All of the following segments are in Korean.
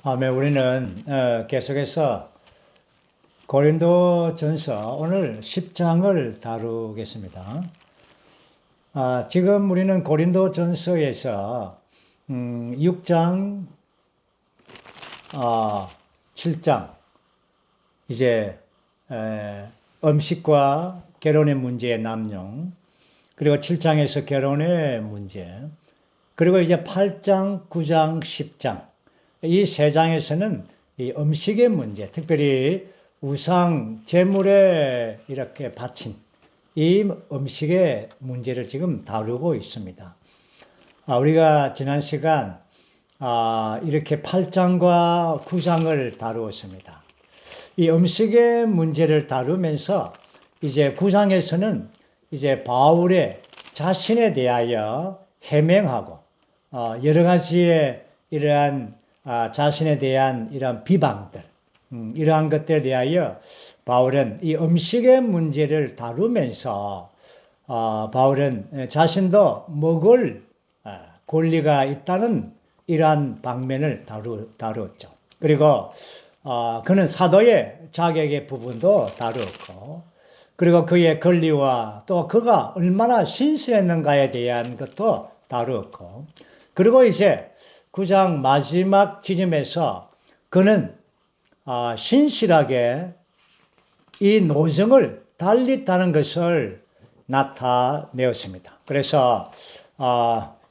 아멘. 우리는 계속해서 고린도전서 오늘 10장을 다루겠습니다. 지금 우리는 고린도전서에서 6장, 7장 이제 음식과 결혼의 문제의 남용, 그리고 7장에서 결혼의 문제, 그리고 이제 8장, 9장, 10장 이 세 장에서는 이 음식의 문제, 특별히 우상 제물에 이렇게 바친 이 음식의 문제를 지금 다루고 있습니다. 우리가 지난 시간 이렇게 8장과 9장을 다루었습니다. 이 음식의 문제를 다루면서 이제 9장에서는 이제 바울의 자신에 대하여 해명하고 여러 가지의 이러한 자신에 대한 이러한 비방들, 이러한 것들에 대하여 바울은 이 음식의 문제를 다루면서 바울은 자신도 먹을 권리가 있다는 이러한 방면을 다루었죠. 그리고 그는 사도의 자격의 부분도 다루었고, 그리고 그의 권리와 또 그가 얼마나 신실했는가에 대한 것도 다루었고, 그리고 이제 9장 마지막 지점에서 그는 신실하게 이 노정을 달리했다는 것을 나타내었습니다. 그래서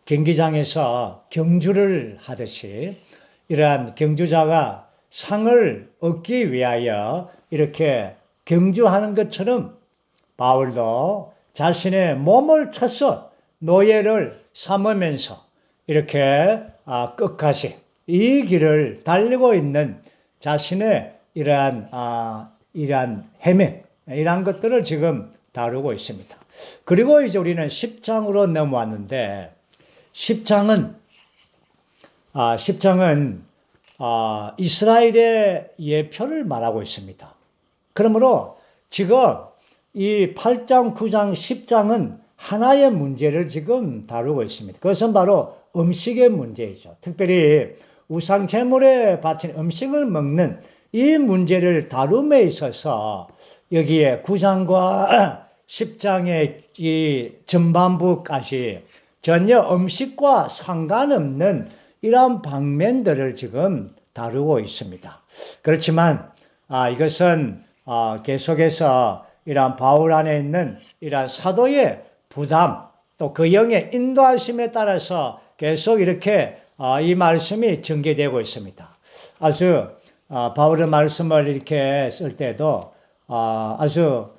경기장에서 경주를 하듯이 이러한 경주자가 상을 얻기 위하여 이렇게 경주하는 것처럼 바울도 자신의 몸을 쳐서 노예를 삼으면서 이렇게 끝까지 이 길을 달리고 있는 자신의 이러한 해명, 이러한 것들을 지금 다루고 있습니다. 그리고 이제 우리는 10장으로 넘어왔는데 10장은 이스라엘의 예표를 말하고 있습니다. 그러므로 지금 이 8장, 9장, 10장은 하나의 문제를 지금 다루고 있습니다. 그것은 바로 음식의 문제이죠. 특별히 우상 제물에 바친 음식을 먹는 이 문제를 다룸에 있어서 여기에 9장과 10장의 이 전반부까지 전혀 음식과 상관없는 이러한 방면들을 지금 다루고 있습니다. 그렇지만 이것은 계속해서 이러한 바울 안에 있는 이러한 사도의 부담, 또 그 영의 인도하심에 따라서 계속 이렇게 이 말씀이 전개되고 있습니다. 아주 바울의 말씀을 이렇게 쓸 때도 아주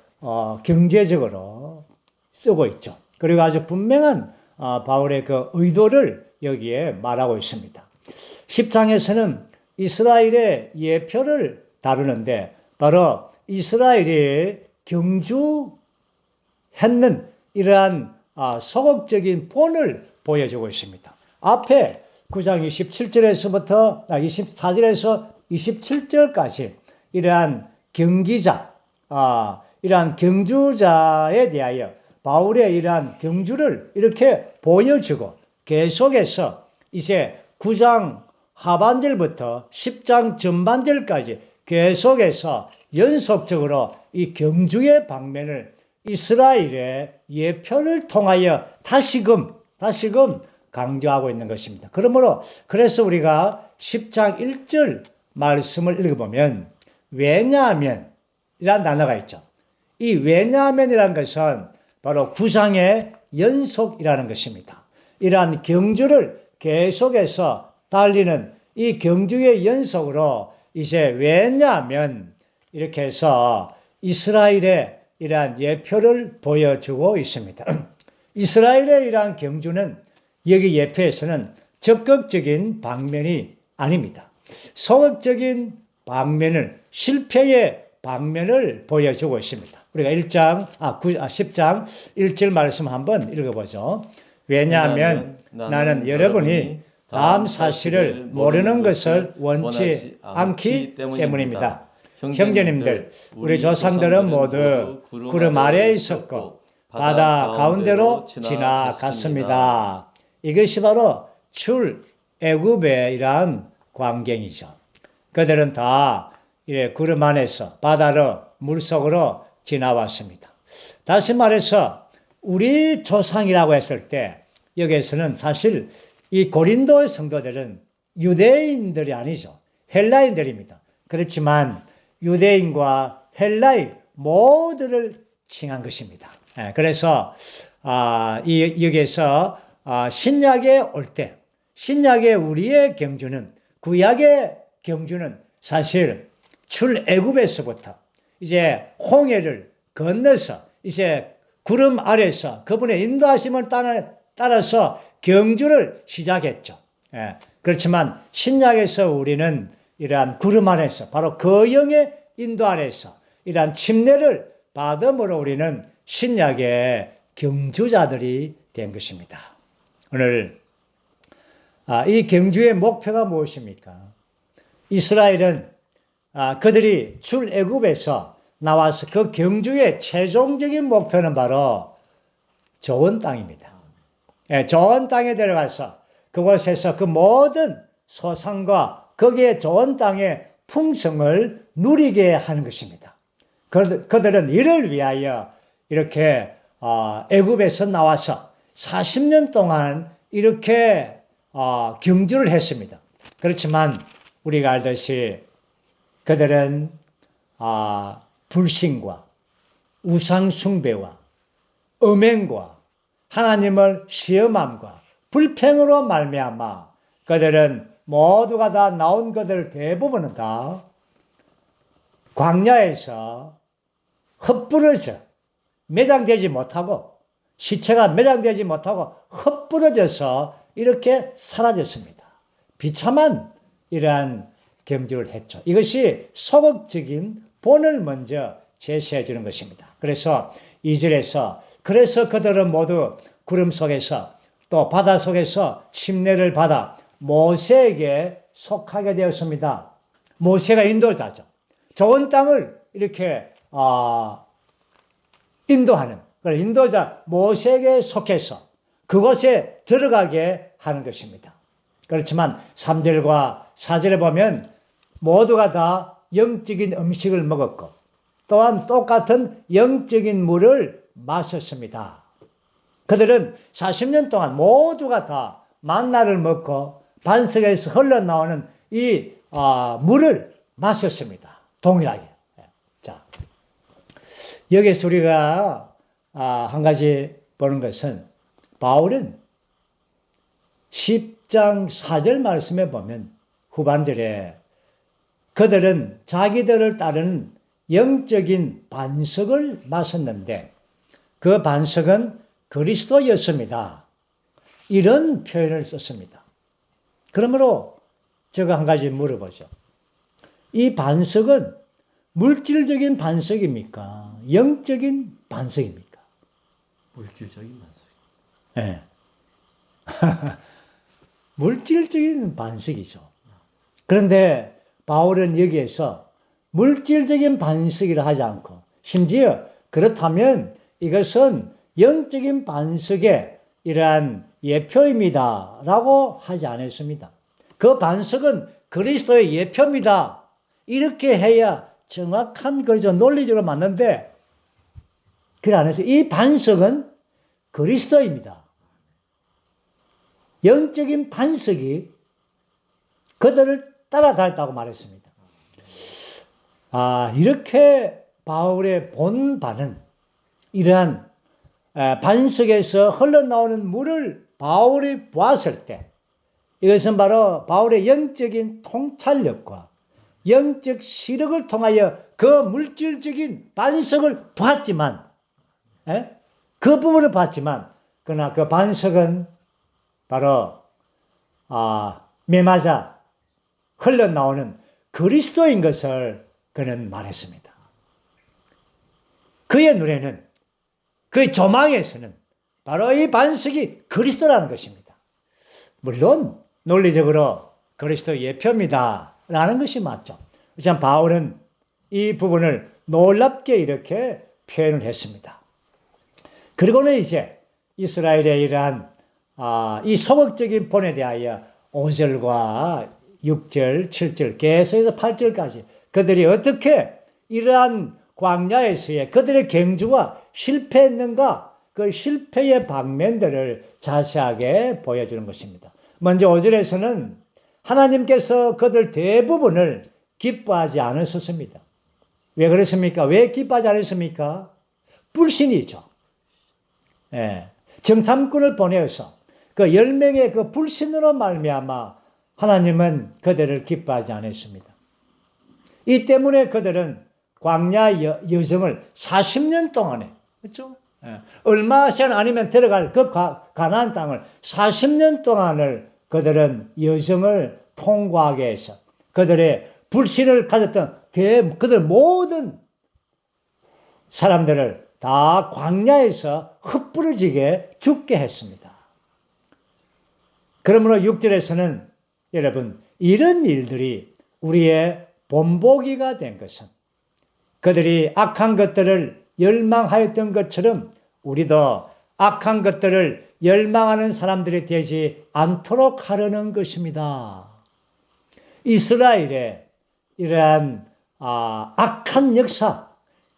경제적으로 쓰고 있죠. 그리고 아주 분명한 바울의 그 의도를 여기에 말하고 있습니다. 10장에서는 이스라엘의 예표를 다루는데 바로 이스라엘이 경주했는 이러한 소극적인 본을 보여주고 있습니다. 앞에 9장 27절에서부터 24절에서 27절까지 이러한 경기자, 이러한 경주자에 대하여 바울의 이러한 경주를 이렇게 보여주고 계속해서 이제 9장 하반절부터 10장 전반절까지 계속해서 연속적으로 이 경주의 방면을 이스라엘의 예표를 통하여 다시금 강조하고 있는 것입니다. 그러므로 그래서 우리가 10장 1절 말씀을 읽어보면 왜냐하면 이라는 단어가 있죠. 이 왜냐하면이라는 것은 바로 9장의 연속이라는 것입니다. 이러한 경주를 계속해서 달리는 이 경주의 연속으로 이제 왜냐하면 이렇게 해서 이스라엘의 이러한 예표를 보여주고 있습니다. 이스라엘의 이러한 경주는 여기 예표에서는 적극적인 방면이 아닙니다. 소극적인 방면을, 실패의 방면을 보여주고 있습니다. 우리가 10장 1절 말씀 한번 읽어보죠. 왜냐하면 나는 여러분이 다음 사실을 모르는 것을 원치 않기 때문입니다. 형제님들, 우리 조상들은 모두 구름 아래에 있었고 바다 가운데로 지나갔습니다. 이것이 바로 출애굽의 이러한 광경이죠. 그들은 다 구름 안에서 바다로 물속으로 지나왔습니다. 다시 말해서 우리 조상이라고 했을 때 여기에서는 사실 이 고린도 성도들은 유대인들이 아니죠. 헬라인들입니다. 그렇지만 유대인과 헬라인 모두를 칭한 것입니다. 그래서 여기에서 신약에 올 때 신약의 우리의 경주는 구약의 경주는 사실 출애굽에서부터 이제 홍해를 건너서 이제 구름 아래서 그분의 인도하심을 따라서 경주를 시작했죠. 그렇지만 신약에서 우리는 이러한 구름 안에서 바로 그 영의 인도 안에서 이러한 침례를 받음으로 우리는 신약의 경주자들이 된 것입니다. 오늘 이 경주의 목표가 무엇입니까? 이스라엘은 그들이 출애굽에서 나와서 그 경주의 최종적인 목표는 바로 좋은 땅입니다. 좋은 땅에 들어가서 그곳에서 그 모든 소산과 거기에 좋은 땅의 풍성을 누리게 하는 것입니다. 그들은 이를 위하여 이렇게 애굽에서 나와서 40년 동안 이렇게 경주를 했습니다. 그렇지만 우리가 알듯이 그들은 불신과 우상 숭배와 음행과 하나님을 시험함과 불평으로 말미암아 그들은 모두가 다 나온 그들 대부분은 다 광야에서 흩부러져 매장되지 못하고 시체가 매장되지 못하고 흩부러져서 이렇게 사라졌습니다. 비참한 이러한 경주를 했죠. 이것이 소극적인 본을 먼저 제시해 주는 것입니다. 그래서 2절에서 그래서 그들은 모두 구름 속에서 또 바다 속에서 침례를 받아 모세에게 속하게 되었습니다. 모세가 인도자죠. 좋은 땅을 이렇게 인도하는 인도자 모세에게 속해서 그곳에 들어가게 하는 것입니다. 그렇지만 3절과 4절에 보면 모두가 다 영적인 음식을 먹었고 또한 똑같은 영적인 물을 마셨습니다. 그들은 40년 동안 모두가 다 만나를 먹고 반석에서 흘러나오는 이 물을 마셨습니다. 동일하게. 자, 여기서 우리가 한 가지 보는 것은 바울은 10장 4절 말씀에 보면 후반절에 그들은 자기들을 따르는 영적인 반석을 마셨는데 그 반석은 그리스도였습니다. 이런 표현을 썼습니다. 그러므로 제가 한 가지 물어보죠. 이 반석은 물질적인 반석입니까? 영적인 반석입니까? 물질적인 반석. 네. 물질적인 반석이죠. 그런데 바울은 여기에서 물질적인 반석이라 하지 않고 심지어 그렇다면 이것은 영적인 반석의 이러한 예표입니다 라고 하지 않았습니다. 그 반석은 그리스도의 예표입니다. 이렇게 해야 정확한 거죠. 논리적으로 맞는데 그래 안 해서 이 반석은 그리스도입니다. 영적인 반석이 그들을 따라갔다고 말했습니다. 이렇게 바울의 본반은 이러한 반석에서 흘러나오는 물을 바울이 보았을 때 이것은 바로 바울의 영적인 통찰력과 영적 시력을 통하여 그 물질적인 반석을 봤지만 그 부분을 봤지만 그러나 그 반석은 바로 매맞아 흘러나오는 그리스도인 것을 그는 말했습니다. 그의 눈에는 그의 조망에서는 바로 이 반석이 그리스도라는 것입니다. 물론 논리적으로 그리스도 예표입니다 라는 것이 맞죠. 참 바울은 이 부분을 놀랍게 이렇게 표현을 했습니다. 그리고는 이제 이스라엘의 이러한 이 소극적인 본에 대하여 5절과 6절, 7절, 계속해서 8절까지 그들이 어떻게 이러한 광야에서의 그들의 경주가 실패했는가, 그 실패의 방면들을 자세하게 보여주는 것입니다. 먼저 5절에서는 하나님께서 그들 대부분을 기뻐하지 않으셨습니다. 왜 그렇습니까? 왜 기뻐하지 않으십니까? 불신이죠. 예. 정탐꾼을 보내어서 그 10명의 그 불신으로 말미암아 하나님은 그들을 기뻐하지 않았습니다. 이 때문에 그들은 광야 여정을 40년 동안에, 그렇죠? 예. 얼마 시간 아니면 들어갈 그 가나안 땅을 40년 동안을 그들은 여정을 통과하게 해서 그들의 불신을 가졌던 그들 모든 사람들을 다 광야에서 흩부러지게 죽게 했습니다. 그러므로 6절에서는 여러분, 이런 일들이 우리의 본보기가 된 것은 그들이 악한 것들을 열망하였던 것처럼 우리도 악한 것들을 열망하는 사람들이 되지 않도록 하려는 것입니다. 이스라엘의 이러한 악한 역사,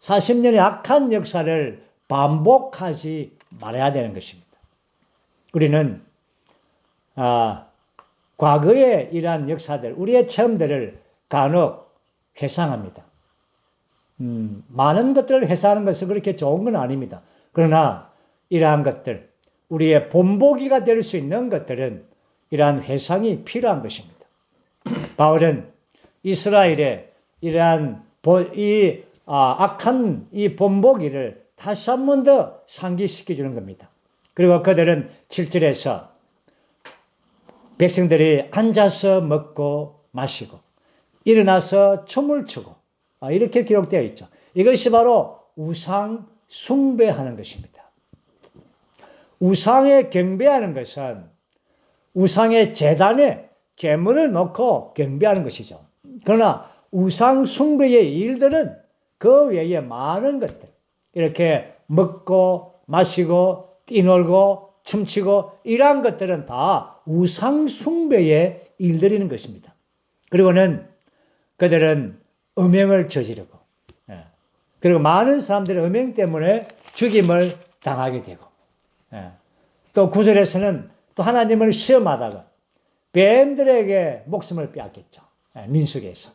40년의 악한 역사를 반복하지 말아야 되는 것입니다. 우리는 과거의 이러한 역사들, 우리의 체험들을 간혹 회상합니다. 많은 것들을 회상하는 것은 그렇게 좋은 건 아닙니다. 그러나 이러한 것들, 우리의 본보기가 될 수 있는 것들은 이러한 회상이 필요한 것입니다. 바울은 이스라엘의 이러한 악한 이 본보기를 다시 한 번 더 상기시켜 주는 겁니다. 그리고 그들은 7절에서 백성들이 앉아서 먹고 마시고 일어나서 춤을 추고 이렇게 기록되어 있죠. 이것이 바로 우상 숭배하는 것입니다. 우상에 경배하는 것은 우상의 제단에 제물을 놓고 경배하는 것이죠. 그러나 우상 숭배의 일들은 그 외에 많은 것들, 이렇게 먹고 마시고 뛰놀고 춤추고 이러한 것들은 다 우상 숭배의 일들이는 것입니다. 그리고는 그들은 음행을 저지르고, 그리고 많은 사람들의 음행 때문에 죽임을 당하게 되고, 또 9절에서는 또 하나님을 시험하다가 뱀들에게 목숨을 빼앗겼죠. 민수기에서.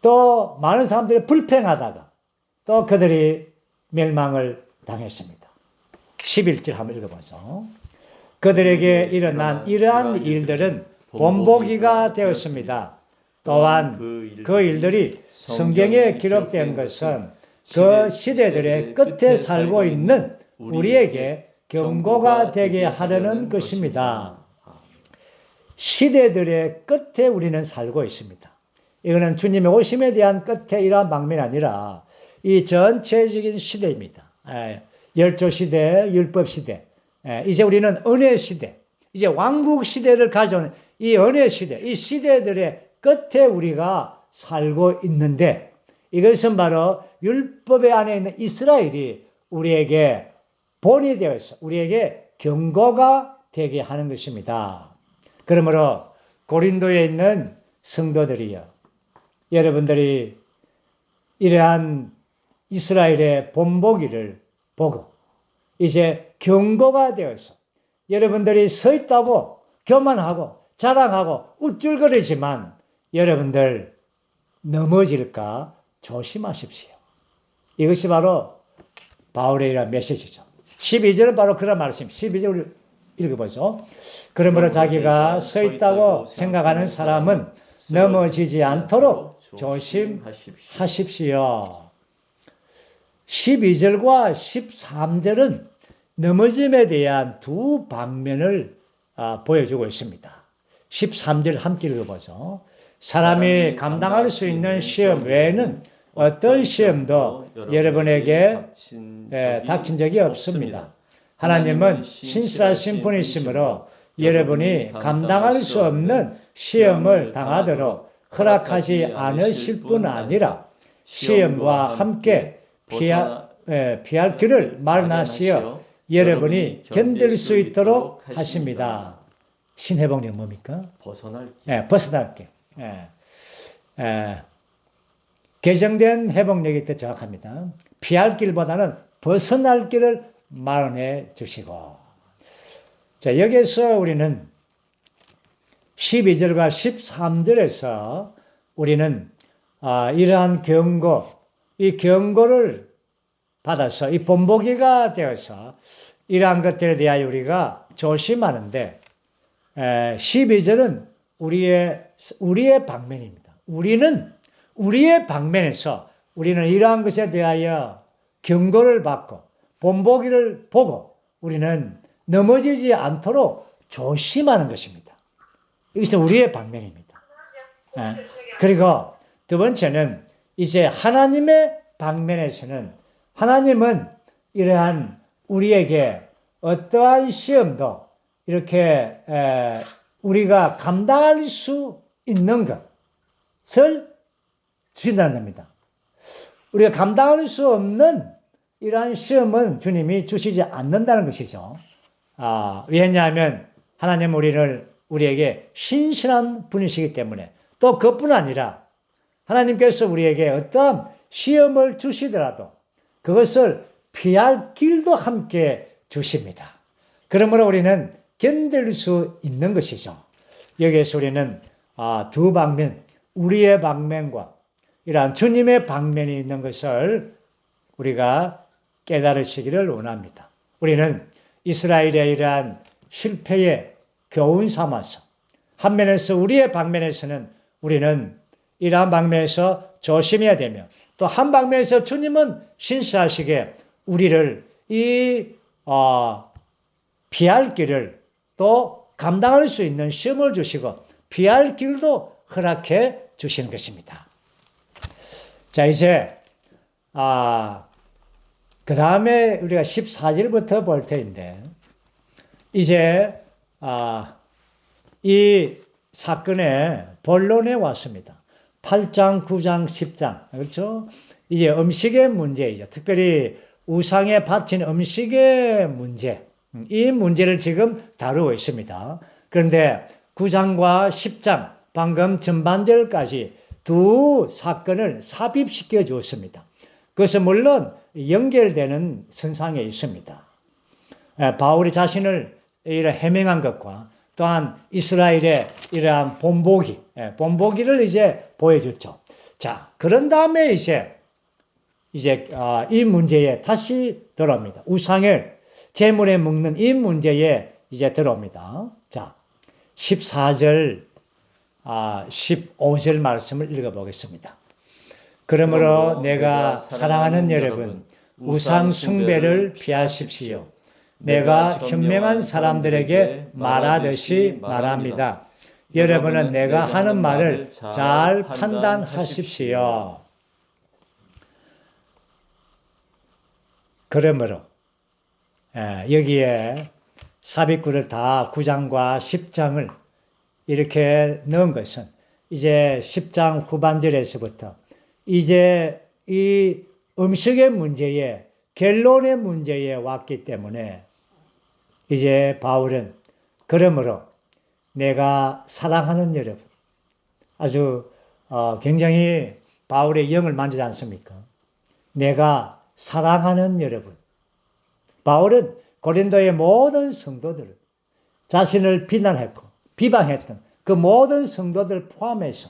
또 많은 사람들이 불평하다가 또 그들이 멸망을 당했습니다. 11절 한번 읽어보죠. 그들에게 일어난 이러한 일들은 본보기가 되었습니다. 또한 그 일들이 성경에 기록된 것은 그 시대들의 끝에 살고 있는 우리에게 경고가 되게 하려는 것입니다. 시대들의 끝에 우리는 살고 있습니다. 이거는 주님의 오심에 대한 끝에 이러한 방면이 아니라 이 전체적인 시대입니다. 열조 시대, 율법 시대, 이제 우리는 은혜 시대, 이제 왕국 시대를 가져온 이 은혜 시대, 이 시대들의 끝에 우리가 살고 있는데 이것은 바로 율법의 안에 있는 이스라엘이 우리에게 본이 되어서 우리에게 경고가 되게 하는 것입니다. 그러므로 고린도에 있는 성도들이여, 여러분들이 이러한 이스라엘의 본보기를 보고 이제 경고가 되어서 여러분들이 서 있다고 교만하고 자랑하고 우쭐거리지만 여러분들 넘어질까 조심하십시오. 이것이 바로 바울의 이러한 메시지죠. 12절은 바로 그런 말씀입니다. 12절 읽어보죠. 그러므로 자기가 서 있다고 생각하는 사람은 넘어지지 않도록 조심하십시오. 12절과 13절은 넘어짐에 대한 두 방면을 보여주고 있습니다. 13절 함께 읽어보죠. 사람이 감당할 수 있는 시험 외에는 어떤 시험도 여러분에게 닥친 적이 없습니다. 하나님은 신실하신 분이시므로 여러분이 감당할 수 없는 시험을 당하도록 허락하지 않으실 뿐 아니라 시험과 함께 피할 길을 마련하시어 여러분이 견딜 수 있도록 하십니다. 신해복력 뭡니까? 벗어날 예, 벗어날게. 예. 예. 개정된 회복력이 더 정확합니다. 피할 길보다는 벗어날 길을 마련해 주시고. 자, 여기서 우리는 12절과 13절에서 우리는 이러한 경고, 이 경고를 받아서 이 본보기가 되어서 이러한 것들에 대하여 우리가 조심하는데 12절은 우리의 방면입니다. 우리의 방면에서 우리는 이러한 것에 대하여 경고를 받고 본보기를 보고 우리는 넘어지지 않도록 조심하는 것입니다. 여기서 우리의 방면입니다. 그리고 두 번째는 이제 하나님의 방면에서는 하나님은 이러한 우리에게 어떠한 시험도 이렇게 우리가 감당할 수 있는 것을 주신다는 겁니다. 우리가 감당할 수 없는 이러한 시험은 주님이 주시지 않는다는 것이죠. 왜냐하면 하나님 우리에게 신실한 분이시기 때문에 또 그뿐 아니라 하나님께서 우리에게 어떠한 시험을 주시더라도 그것을 피할 길도 함께 주십니다. 그러므로 우리는 견딜 수 있는 것이죠. 여기에서 우리는 두 방면, 우리의 방면과 이러한 주님의 방면이 있는 것을 우리가 깨달으시기를 원합니다. 우리는 이스라엘의 이러한 실패의 교훈 삼아서 한면에서 우리의 방면에서는 우리는 이러한 방면에서 조심해야 되며 또 한 방면에서 주님은 신실하시게 우리를 피할 길을 또 감당할 수 있는 시험을 주시고 피할 길도 허락해 주시는 것입니다. 자, 이제 그 다음에 우리가 14절부터 볼 터인데 이제 이 사건의 본론에 왔습니다. 8장, 9장, 10장. 그렇죠? 이제 음식의 문제이죠. 특별히 우상에 바친 음식의 문제. 이 문제를 지금 다루고 있습니다. 그런데 9장과 10장, 방금 전반절까지 두 사건을 삽입시켜 주었습니다. 그것은 물론 연결되는 선상에 있습니다. 바울이 자신을 해명한 것과 또한 이스라엘의 이러한 본보기를 이제 보여줬죠. 자, 그런 다음에 이제 이 문제에 다시 들어옵니다. 우상을 제물에 먹는 이 문제에 이제 들어옵니다. 자, 14절, 15절 말씀을 읽어보겠습니다. 그러므로 내가 사랑하는 여러분, 우상 숭배를 피하십시오. 내가 현명한 사람들에게 말하듯이 말합니다. 여러분은 내가 하는 말을 잘 판단하십시오. 그러므로 여기에 삽입구를 다 9장과 10장을 이렇게 넣은 것은 이제 10장 후반절에서부터 이제 이 음식의 문제에 결론의 문제에 왔기 때문에 이제 바울은 그러므로 내가 사랑하는 여러분, 아주 굉장히 바울의 영을 만지지 않습니까? 내가 사랑하는 여러분. 바울은 고린도의 모든 성도들을 자신을 비난했고 비방했던 그 모든 성도들 포함해서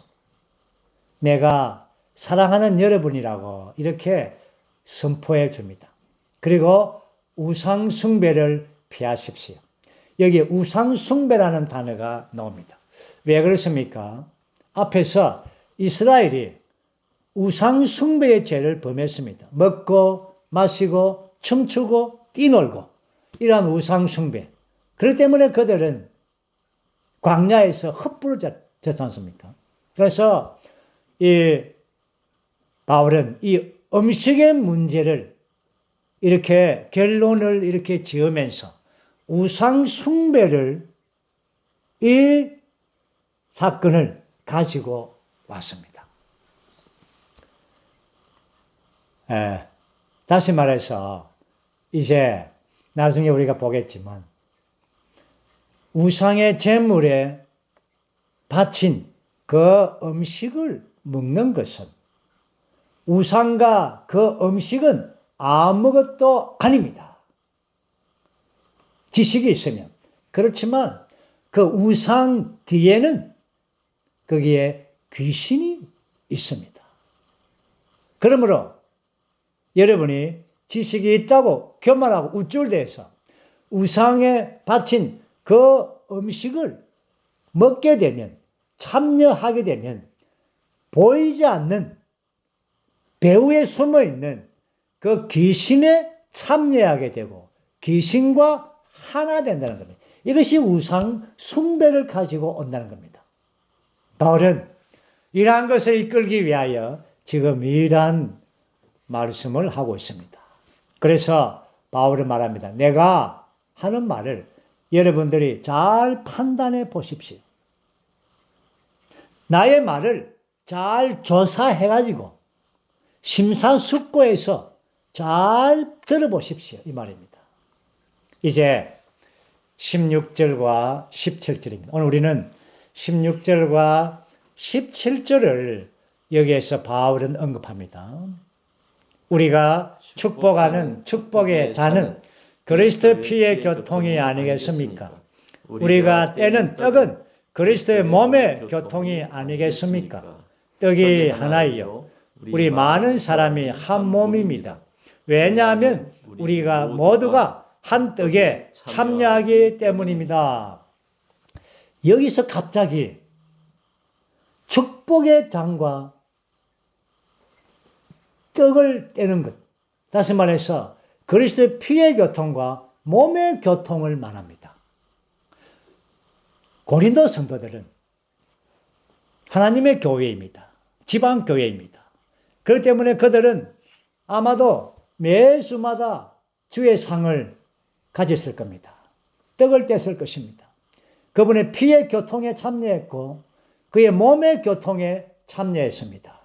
내가 사랑하는 여러분이라고 이렇게 선포해 줍니다. 그리고 우상 숭배를 피하십시오. 여기에 우상 숭배라는 단어가 나옵니다. 왜 그렇습니까? 앞에서 이스라엘이 우상 숭배의 죄를 범했습니다. 먹고 마시고 춤추고 뛰놀고 이러한 우상 숭배. 그렇기 때문에 그들은 광야에서 헛부러졌지 않습니까? 그래서 이 바울은 이 음식의 문제를 이렇게 결론을 이렇게 지으면서 우상 숭배를 이 사건을 가지고 왔습니다. 다시 말해서 이제 나중에 우리가 보겠지만 우상의 제물에 바친 그 음식을 먹는 것은 우상과 그 음식은 아무것도 아닙니다. 지식이 있으면. 그렇지만 그 우상 뒤에는 거기에 귀신이 있습니다. 그러므로 여러분이 지식이 있다고 교만하고 우쭐대서 우상에 바친 그 음식을 먹게 되면, 참여하게 되면 보이지 않는 배후에 숨어 있는 그 귀신에 참여하게 되고 귀신과 하나 된다는 겁니다. 이것이 우상 숭배를 가지고 온다는 겁니다. 바울은 이러한 것을 이끌기 위하여 지금 이러한 말씀을 하고 있습니다. 그래서 바울은 말합니다. 내가 하는 말을 여러분들이 잘 판단해 보십시오. 나의 말을 잘 조사해가지고 심사숙고해서 잘 들어보십시오. 이 말입니다. 이제 16절과 17절입니다. 오늘 우리는 16절과 17절을 여기에서 바울은 언급합니다. 우리가 축복하는 축복의 잔은 그리스도의 피의 교통이 아니겠습니까? 우리가 떼는 떡은 그리스도의 몸의 교통이 아니겠습니까? 떡이 하나이요. 우리 많은 사람이 한 몸입니다. 왜냐하면 우리가 모두가 한 떡에 참여하기 때문입니다. 여기서 갑자기 축복의 잔과 떡을 떼는 것, 다시 말해서 그리스도의 피의 교통과 몸의 교통을 말합니다. 고린도 성도들은 하나님의 교회입니다. 지방교회입니다. 그렇기 때문에 그들은 아마도 매주마다 주의 상을 가졌을 겁니다. 떡을 뗐을 것입니다. 그분의 피의 교통에 참여했고 그의 몸의 교통에 참여했습니다.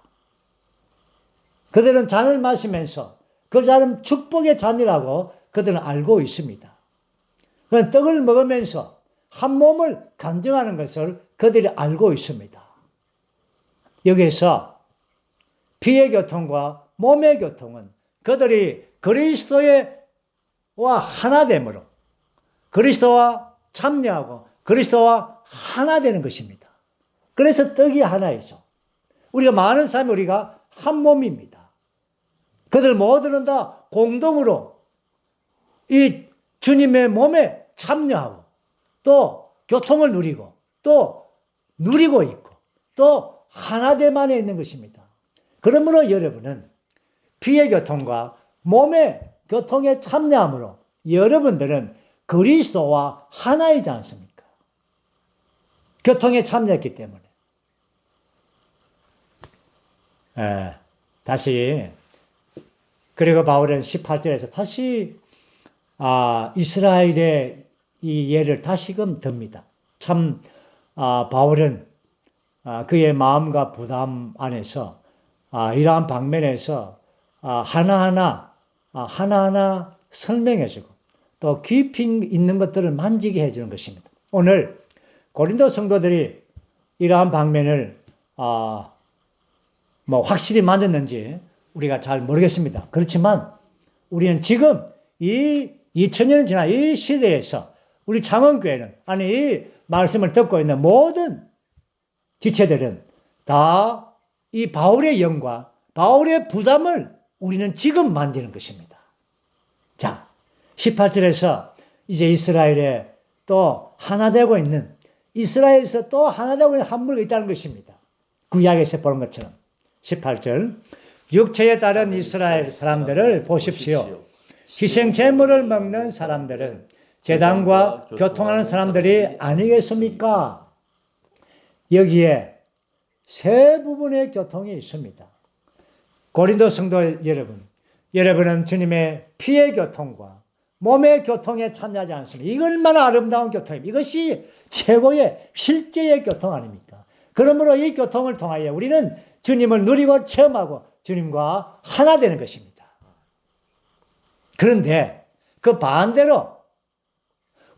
그들은 잔을 마시면서 그 잔은 축복의 잔이라고 그들은 알고 있습니다. 그건 떡을 먹으면서 한 몸을 간증하는 것을 그들이 알고 있습니다. 여기에서 피의 교통과 몸의 교통은 그들이 그리스도와 하나됨으로 그리스도와 참여하고 그리스도와 하나 되는 것입니다. 그래서 떡이 하나이죠. 우리가 많은 사람이 우리가 한 몸입니다. 그들 모두는 다 공동으로 이 주님의 몸에 참여하고 또 교통을 누리고 또 누리고 있고 또 하나됨 안에 있는 것입니다. 그러므로 여러분은 피의 교통과 몸의 교통에 참여함으로 여러분들은 그리스도와 하나이지 않습니까? 교통에 참여했기 때문에. 다시 그리고 바울은 18절에서 다시 이스라엘의 이 예를 다시금 듭니다. 참 바울은 그의 마음과 부담 안에서 이러한 방면에서 하나하나 설명해주고 또 깊이 있는 것들을 만지게 해주는 것입니다. 오늘 고린도 성도들이 이러한 방면을 확실히 만졌는지 우리가 잘 모르겠습니다. 그렇지만 우리는 지금 이 2000년이 지난 이 시대에서 우리 창원교회는 이 말씀을 듣고 있는 모든 지체들은 다 이 바울의 영과 바울의 부담을 우리는 지금 만지는 것입니다. 자, 18절에서 이제 이스라엘에 또 하나 되고 있는 이스라엘에서 또 하나 되고 있는 한 무리가 있다는 것입니다. 구약에서 보는 것처럼 18절 육체에 따른 이스라엘 사람들을 보십시오. 희생 제물을 먹는 사람들은 제단과 교통하는 사람들이 아니겠습니까? 여기에 세 부분의 교통이 있습니다. 고린도 성도 여러분, 여러분은 주님의 피의 교통과 몸의 교통에 참여하지 않습니다. 이거 얼마나 아름다운 교통입니다. 이것이 최고의 실제의 교통 아닙니까? 그러므로 이 교통을 통하여 우리는 주님을 누리고 체험하고 주님과 하나 되는 것입니다. 그런데 그 반대로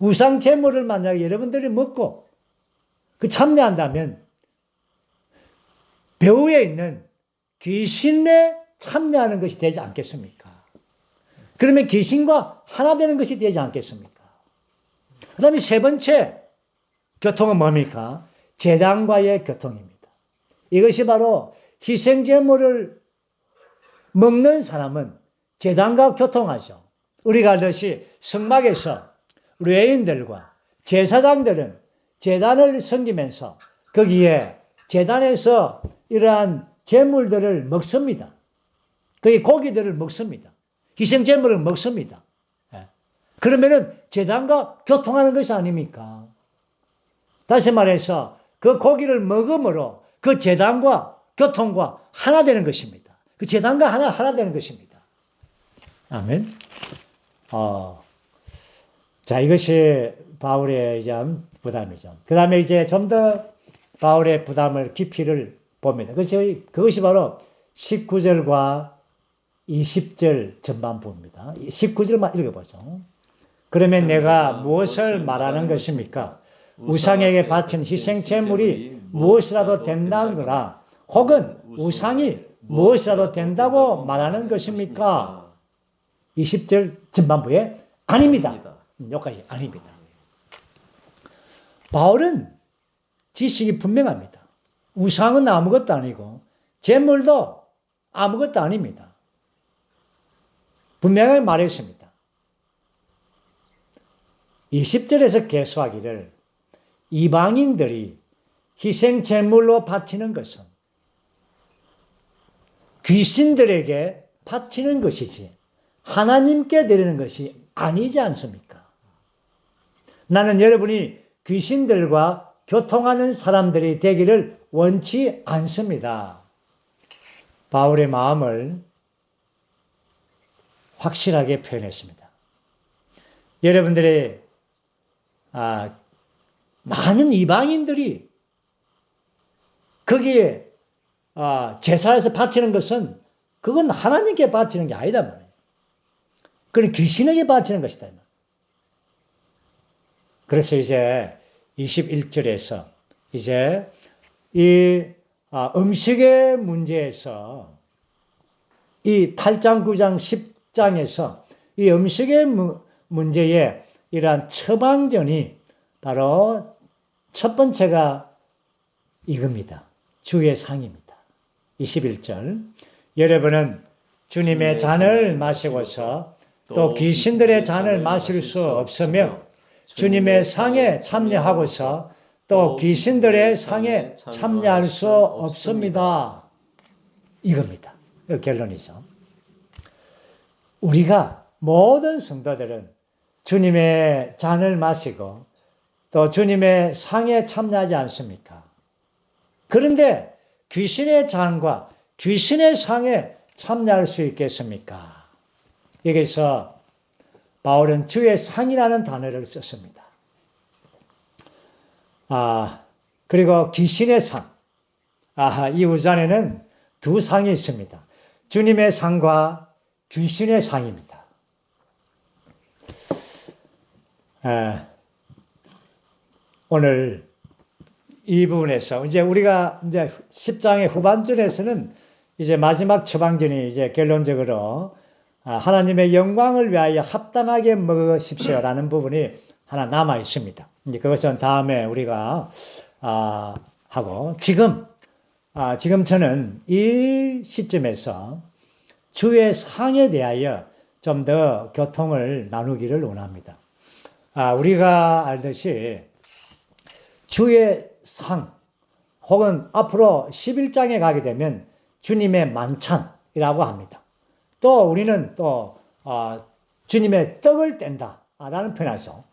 우상 제물을 만약에 여러분들이 먹고 그 참여한다면 배후에 있는 귀신에 참여하는 것이 되지 않겠습니까? 그러면 귀신과 하나 되는 것이 되지 않겠습니까? 그 다음에 세 번째 교통은 뭡니까? 제단과의 교통입니다. 이것이 바로 희생제물을 먹는 사람은 제단과 교통하죠. 우리가 알듯이 성막에서 레인들과 제사장들은 제단을 섬기면서 거기에 제단에서 이러한 제물들을 먹습니다. 거기 고기들을 먹습니다. 희생제물을 먹습니다. 그러면은 제단과 교통하는 것이 아닙니까? 다시 말해서 그 고기를 먹음으로 그 제단과 교통과 하나 되는 것입니다. 그 제단과 하나 되는 것입니다. 아멘. 자, 이것이 바울의 이제 부담이죠. 그 다음에 이제 좀 더 바울의 부담을 깊이를 봅니다. 그것이 바로 19절과 20절 전반부입니다. 19절만 읽어보죠. 그러면 내가 무엇을 말하는 것입니까? 우상에게 바친 희생제물이 무엇이라도 된다거나 혹은 우상이 무엇이라도 된다고 말하는 것입니까? 20절 전반부에 아닙니다. 여기까지 아닙니다. 바울은 지식이 분명합니다. 우상은 아무것도 아니고 제물도 아무것도 아닙니다. 분명하게 말했습니다. 20절에서 계속하기를 이방인들이 희생제물로 바치는 것은 귀신들에게 바치는 것이지 하나님께 드리는 것이 아니지 않습니까? 나는 여러분이 귀신들과 교통하는 사람들이 되기를 원치 않습니다. 바울의 마음을 확실하게 표현했습니다. 여러분들의 많은 이방인들이 거기에 제사에서 바치는 것은 그건 하나님께 바치는 게 아니다 말이에요. 그건 귀신에게 바치는 것이다. 그래서 이제 21절에서 이제 이 음식의 문제에서 이 8장, 9장, 10장에서 이 음식의 문제에 이러한 처방전이 바로 첫 번째가 이겁니다. 주의 상입니다. 21절 여러분은 주님의 잔을 마시고서 또 귀신들의 잔을 마실 수 없으며 주님의 상에 참여하고서 또 귀신들의 상에 참여할 수 없습니다. 이겁니다. 이 결론이죠. 우리가 모든 성도들은 주님의 잔을 마시고 또 주님의 상에 참여하지 않습니까? 그런데 귀신의 잔과 귀신의 상에 참여할 수 있겠습니까? 여기서 바울은 주의 상이라는 단어를 썼습니다. 그리고 귀신의 상. 이 우잔에는 두 상이 있습니다. 주님의 상과 귀신의 상입니다. 오늘 이 부분에서 이제 우리가 이제 10장의 후반전에서는 이제 마지막 처방전이 이제 결론적으로 하나님의 영광을 위하여 합당하게 먹으십시오라는 부분이 하나 남아 있습니다. 이제 그것은 다음에 우리가 하고 지금 저는 이 시점에서 주의 상에 대하여 좀 더 교통을 나누기를 원합니다. 우리가 알듯이 주의 상 혹은 앞으로 11장에 가게 되면 주님의 만찬이라고 합니다. 또 우리는 또 주님의 떡을 뗀다라는 표현하죠.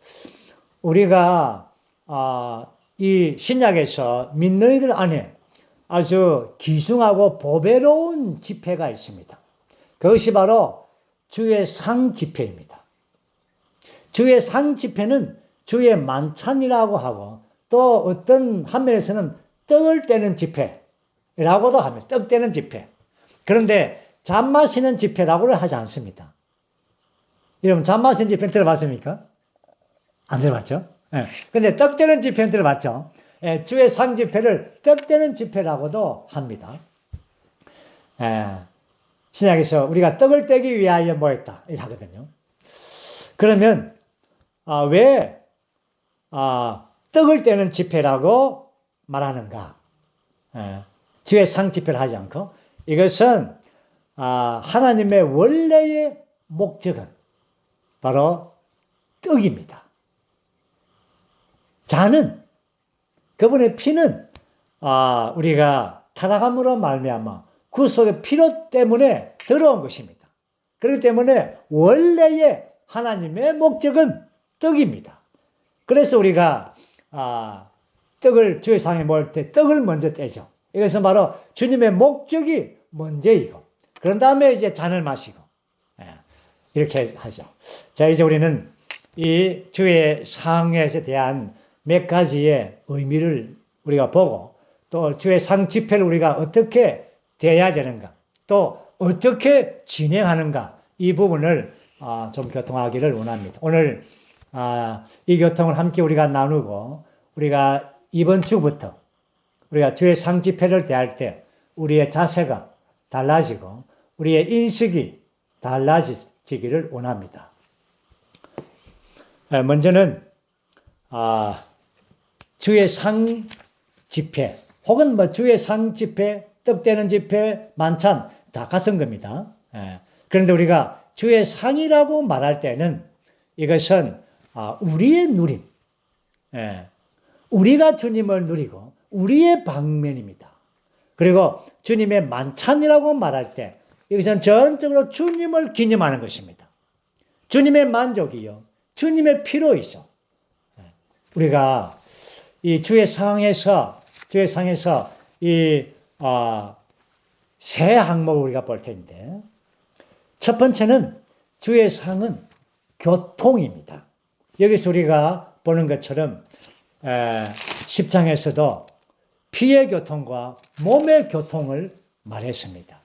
우리가 이 신약에서 믿는 이들 안에 아주 귀중하고 보배로운 집회가 있습니다. 그것이 바로 주의 상 집회입니다. 주의 상 집회는 주의 만찬이라고 하고 또 어떤 한면에서는 떡을 떼는 집회라고도 합니다. 떡 떼는 집회. 그런데 잔 마시는 집회라고는 하지 않습니다. 여러분 잔 마시는 집회 들어봤습니까? 안 들어봤죠? 예. 근데 떡 떼는 집회는 들어봤죠? 예, 주의 상 집회를 떡 떼는 집회라고도 합니다. 예. 신약에서 우리가 떡을 떼기 위하여 모였다. 이렇게 하거든요. 그러면, 왜, 떡을 떼는 집회라고 말하는가? 예. 주의 상 집회를 하지 않고, 이것은, 하나님의 원래의 목적은 바로 떡입니다. 잔은, 그분의 피는, 우리가 타락함으로 말미암아 구속의 피로 때문에 들어온 것입니다. 그렇기 때문에 원래의 하나님의 목적은 떡입니다. 그래서 우리가 떡을 주의 상에 모일 때 떡을 먼저 떼죠. 이것은 바로 주님의 목적이 먼저이고, 그런 다음에 이제 잔을 마시고, 이렇게 하죠. 자, 이제 우리는 이 주의 상에 대한 몇 가지의 의미를 우리가 보고, 또 주의 상 집회를 우리가 어떻게 돼야 되는가, 또 어떻게 진행하는가, 이 부분을 좀 교통하기를 원합니다. 오늘 이 교통을 함께 우리가 나누고, 우리가 이번 주부터 우리가 주의 상 집회를 대할 때 우리의 자세가 달라지고 우리의 인식이 달라지기를 원합니다. 먼저는 주의 상 집회, 혹은 뭐 주의 상 집회, 떡 떼는 집회, 만찬 다 같은 겁니다. 그런데 우리가 주의 상이라고 말할 때는 이것은 우리의 누림, 우리가 주님을 누리고 우리의 방면입니다. 그리고 주님의 만찬이라고 말할 때 이것은 전적으로 주님을 기념하는 것입니다. 주님의 만족이요, 주님의 피로이죠. 우리가 이 주의 상에서 이 세 항목을 우리가 볼 텐데, 첫 번째는 주의 상은 교통입니다. 여기서 우리가 보는 것처럼 10장에서도 피의 교통과 몸의 교통을 말했습니다.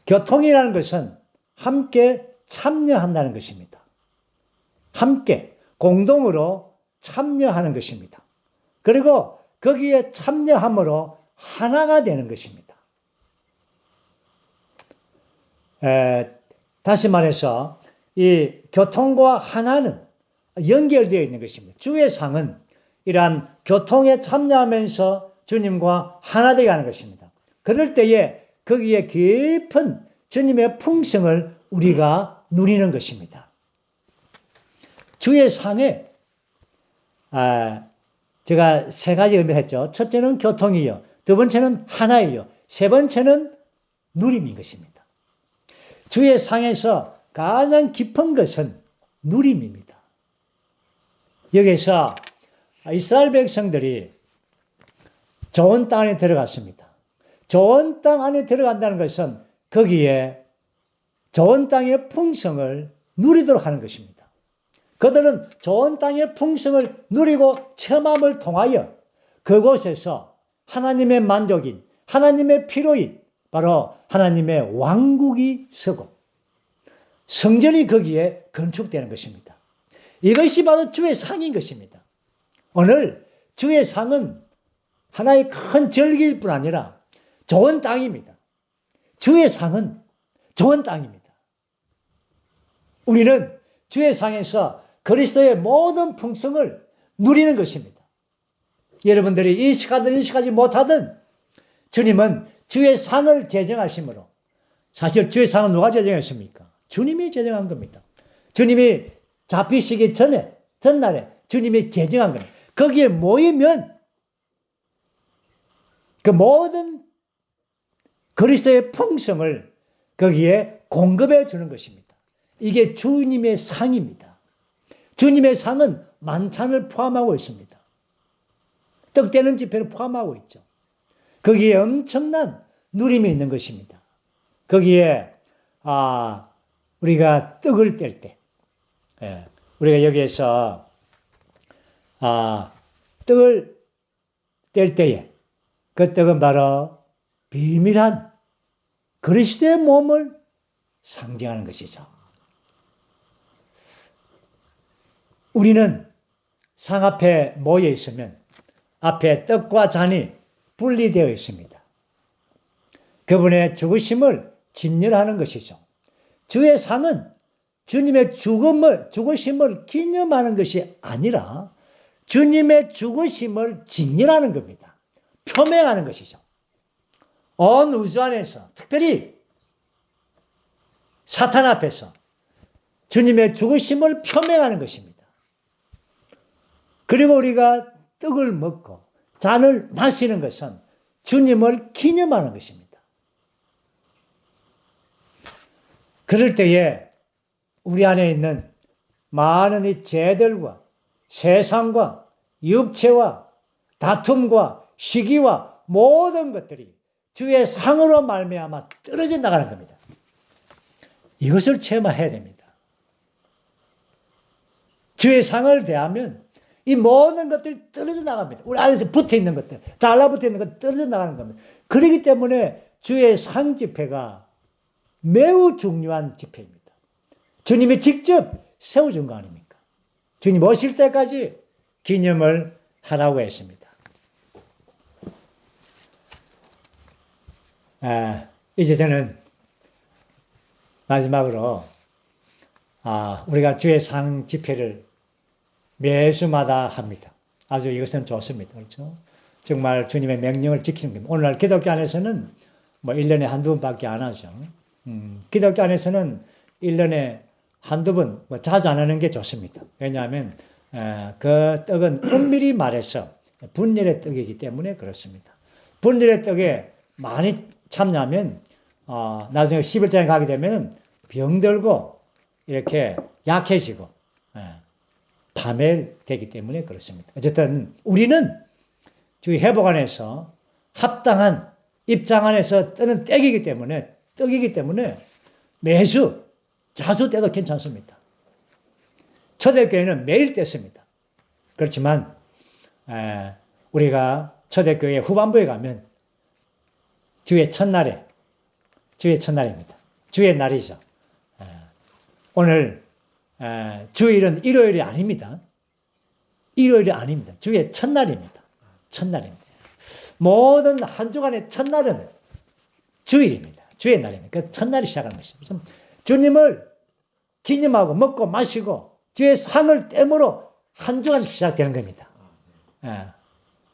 교통이라는 것은 함께 참여한다는 것입니다. 함께 공동으로 참여하는 것입니다. 그리고 거기에 참여함으로 하나가 되는 것입니다. 다시 말해서 이 교통과 하나는 연결되어 있는 것입니다. 주의 상은 이러한 교통에 참여하면서 주님과 하나 되게 하는 것입니다. 그럴 때에 거기에 깊은 주님의 풍성을 우리가 누리는 것입니다. 주의 상에 제가 세 가지 의미를 했죠. 첫째는 교통이요, 두 번째는 하나이요, 세 번째는 누림인 것입니다. 주의 상에서 가장 깊은 것은 누림입니다. 여기서 이스라엘 백성들이 좋은 땅 안에 들어갔습니다. 좋은 땅 안에 들어간다는 것은 거기에 좋은 땅의 풍성을 누리도록 하는 것입니다. 그들은 좋은 땅의 풍성을 누리고 체험함을 통하여 그곳에서 하나님의 만족인, 하나님의 피로인 바로 하나님의 왕국이 서고 성전이 거기에 건축되는 것입니다. 이것이 바로 주의 상인 것입니다. 오늘 주의 상은 하나의 큰 절기일 뿐 아니라 좋은 땅입니다. 주의 상은 좋은 땅입니다. 우리는 주의 상에서 그리스도의 모든 풍성을 누리는 것입니다. 여러분들이 인식하든 인식하지 못하든 주님은 주의 상을 제정하심으로, 사실 주의 상은 누가 제정했습니까? 주님이 제정한 겁니다. 주님이 잡히시기 전날에 주님이 제정한 겁니다. 거기에 모이면 그 모든 그리스도의 풍성을 거기에 공급해 주는 것입니다. 이게 주님의 상입니다. 주님의 상은 만찬을 포함하고 있습니다. 떡 떼는 집회를 포함하고 있죠. 거기에 엄청난 누림이 있는 것입니다. 거기에 우리가 떡을 뗄 때, 우리가 여기에서 떡을 뗄 때에 그 떡은 바로 비밀한 그리스도의 몸을 상징하는 것이죠. 우리는 상 앞에 모여 있으면 앞에 떡과 잔이 분리되어 있습니다. 그분의 죽으심을 진열하는 것이죠. 주의 상은 주님의 죽으심을 기념하는 것이 아니라 주님의 죽으심을 진열하는 겁니다. 표명하는 것이죠. 온 우주 안에서 특별히 사탄 앞에서 주님의 죽으심을 표명하는 것입니다. 그리고 우리가 떡을 먹고 잔을 마시는 것은 주님을 기념하는 것입니다. 그럴 때에 우리 안에 있는 많은 이 죄들과 세상과 육체와 다툼과 시기와 모든 것들이 주의 상으로 말미암아 떨어져 나가는 겁니다. 이것을 체험해야 됩니다. 주의 상을 대하면 이 모든 것들이 떨어져 나갑니다. 우리 안에서 붙어 있는 것들, 달라붙어 있는 것들 떨어져 나가는 겁니다. 그렇기 때문에 주의 상 집회가 매우 중요한 집회입니다. 주님이 직접 세워준 거 아닙니까? 주님 오실 때까지 기념을 하라고 했습니다. 이제 저는 마지막으로 우리가 주의 상 집회를 매주마다 합니다. 아주 이것은 좋습니다. 그렇죠? 정말 주님의 명령을 지키는 겁니다. 오늘날 기독교 안에서는 1년에 한두 번밖에 안 하죠. 기독교 안에서는 1년에 한두 번, 자주 안 하는 게 좋습니다. 왜냐하면 그 떡은 엄밀히 말해서 분열의 떡이기 때문에 그렇습니다. 분열의 떡에 많이 참여하면 나중에 11장에 가게 되면 병들고 이렇게 약해지고 파멸되기 때문에 그렇습니다. 어쨌든 우리는 주의 회복 안에서 합당한 입장 안에서 뜨는 떡이기 때문에 매주 자주 떼도 괜찮습니다. 초대교회는 매일 떼습니다. 그렇지만 우리가 초대교회 후반부에 가면 주의 첫날입니다. 주의 날이죠. 오늘 주일은 일요일이 아닙니다. 일요일이 아닙니다. 주의 첫날입니다. 모든 한 주간의 첫날은 주일입니다. 주의 날입니다. 그 첫날이 시작하는 것입니다. 주님을 기념하고 먹고 마시고 주의 상을 땜으로 한 주간 시작되는 겁니다.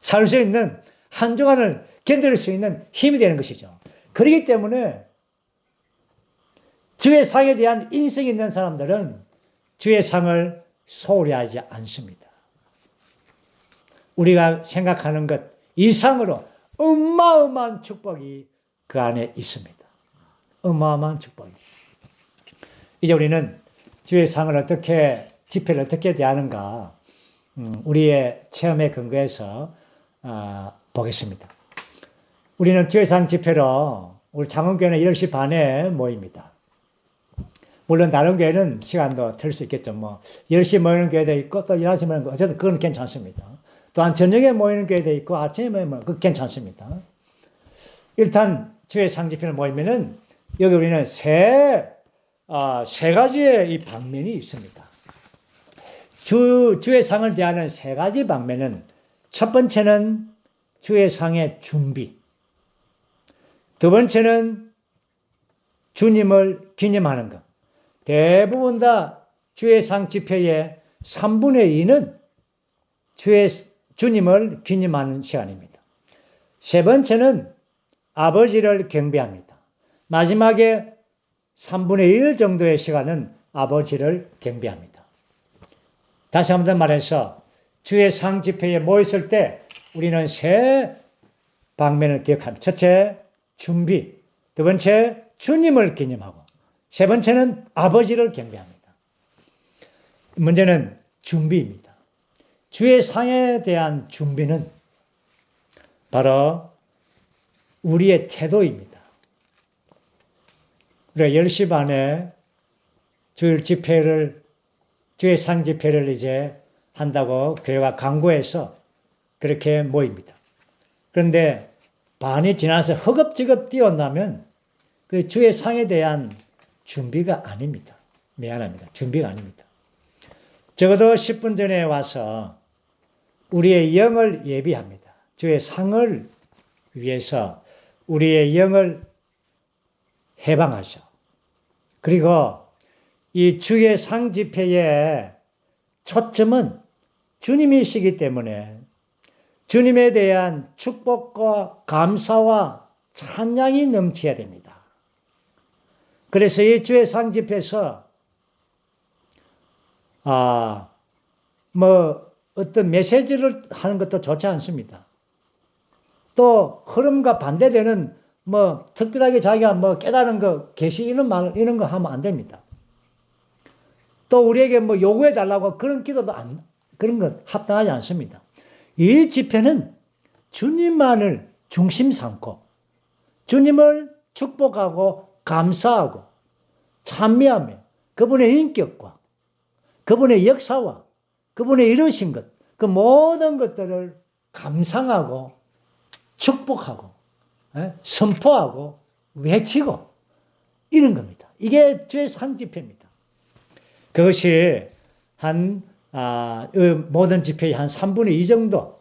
살 수 있는 한 주간을 견딜 수 있는 힘이 되는 것이죠. 그렇기 때문에 주의 상에 대한 인성이 있는 사람들은 주의 상을 소홀히 하지 않습니다. 우리가 생각하는 것 이상으로 어마어마한 축복이 그 안에 있습니다. 어마어마한 축복이. 이제 우리는 주의 상을 집회를 어떻게 대하는가 우리의 체험에 근거해서 보겠습니다. 우리는 주의 상 집회로 우리 장흥교회는 10시 반에 모입니다. 물론 다른 교회는 시간도 틀 수 있겠죠. 10시 모이는 교회도 있고 또 11시 모이는 거 어쨌든 그건 괜찮습니다. 또한 저녁에 모이는 교회도 있고 아침에 모이면 그건 괜찮습니다. 일단 주의 상 집회를 모이면은 여기 우리는 세 가지의 이 방면이 있습니다. 주의 상을 대하는 세 가지 방면은 첫 번째는 주의 상의 준비. 두 번째는 주님을 기념하는 것. 대부분 다 주의 상 집회의 3분의 2는 주님을 기념하는 시간입니다. 세 번째는 아버지를 경배합니다. 마지막에 3분의 1 정도의 시간은 아버지를 경배합니다. 다시 한번 말해서 주의 상 집회에 모였을 때 우리는 세 방면을 기억합니다. 첫째, 준비. 두 번째, 주님을 기념하고. 세 번째는 아버지를 경배합니다. 문제는 준비입니다. 주의 상에 대한 준비는 바로 우리의 태도입니다. 우리가 10시 반에 주의 상 집회를 이제 한다고 교회가 강구해서 그렇게 모입니다. 그런데 반이 지나서 허겁지겁 뛰어온다면 그 주의 상에 대한 준비가 아닙니다. 미안합니다. 준비가 아닙니다. 적어도 10분 전에 와서 우리의 영을 예비합니다. 주의 상을 위해서 우리의 영을 해방하셔. 그리고 이 주의 상 집회의 초점은 주님이시기 때문에 주님에 대한 축복과 감사와 찬양이 넘쳐야 됩니다. 그래서 이 주의 상 집회에서 어떤 메시지를 하는 것도 좋지 않습니다. 또 흐름과 반대되는 특별하게 자기가 깨달은 거, 계시 이런 거 하면 안 됩니다. 또 우리에게 요구해 달라고 그런 기도도 그런 거 합당하지 않습니다. 이 집회는 주님만을 중심 삼고 주님을 축복하고 감사하고 찬미하며 그분의 인격과 그분의 역사와 그분의 이루신 것, 그 모든 것들을 감상하고 축복하고 선포하고 외치고 이런 겁니다. 이게 주의 상 집회입니다. 그것이 모든 집회의 한 3분의 2 정도,